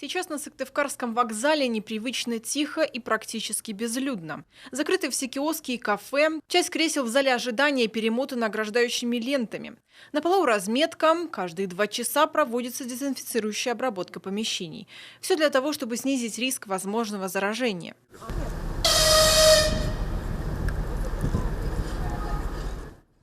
Сейчас на Сыктывкарском вокзале непривычно тихо и практически безлюдно. Закрыты все киоски и кафе, часть кресел в зале ожидания перемотана ограждающими лентами. На полу разметка, каждые 2 часа проводится дезинфицирующая обработка помещений. Все для того, чтобы снизить риск возможного заражения.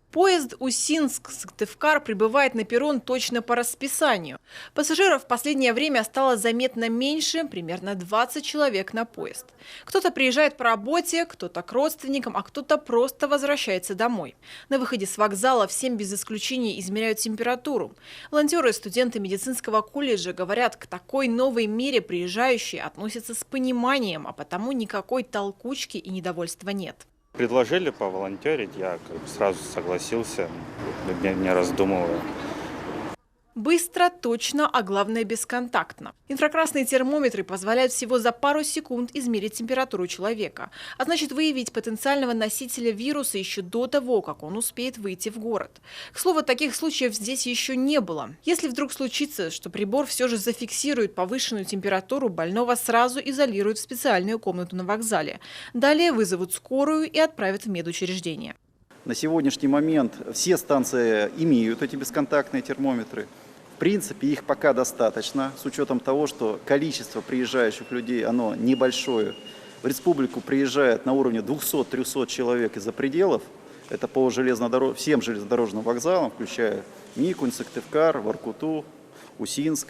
Поезд Усинск-Сыктывкар прибывает на перрон точно по расписанию. Пассажиров в последнее время стало заметно меньше, примерно 20 человек на поезд. Кто-то приезжает по работе, кто-то к родственникам, а кто-то просто возвращается домой. На выходе с вокзала всем без исключения измеряют температуру. Волонтеры и студенты медицинского колледжа говорят, к такой новой мере приезжающие относятся с пониманием, а потому никакой толкучки и недовольства нет. Предложили поволонтерить, я сразу согласился, не раздумывая. Быстро, точно, а главное бесконтактно. Инфракрасные термометры позволяют всего за пару секунд измерить температуру человека, а значит выявить потенциального носителя вируса еще до того, как он успеет выйти в город. К слову, таких случаев здесь еще не было. Если вдруг случится, что прибор все же зафиксирует повышенную температуру, больного сразу изолируют в специальную комнату на вокзале. Далее вызовут скорую и отправят в медучреждение. На сегодняшний момент все станции имеют эти бесконтактные термометры. В принципе, их пока достаточно, с учетом того, что количество приезжающих людей, оно небольшое. В республику приезжает на уровне 200-300 человек из-за пределов. Это по всем железнодорожным вокзалам, включая Микунь, Сыктывкар, Воркуту, Усинск.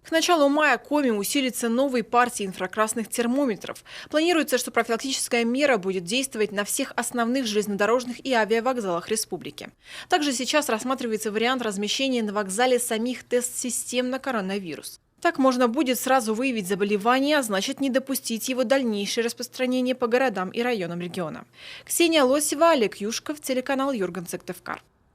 К началу мая Коми усилится новой партией инфракрасных термометров. Планируется, что профилактическая мера будет действовать на всех основных железнодорожных и авиавокзалах республики. Также сейчас рассматривается вариант размещения на вокзале самих тест-систем на коронавирус. Так можно будет сразу выявить заболевание, а значит не допустить его дальнейшее распространение по городам и районам региона. Ксения Лосева, Олег Юшков, телеканал Юрган, Сыктывкар.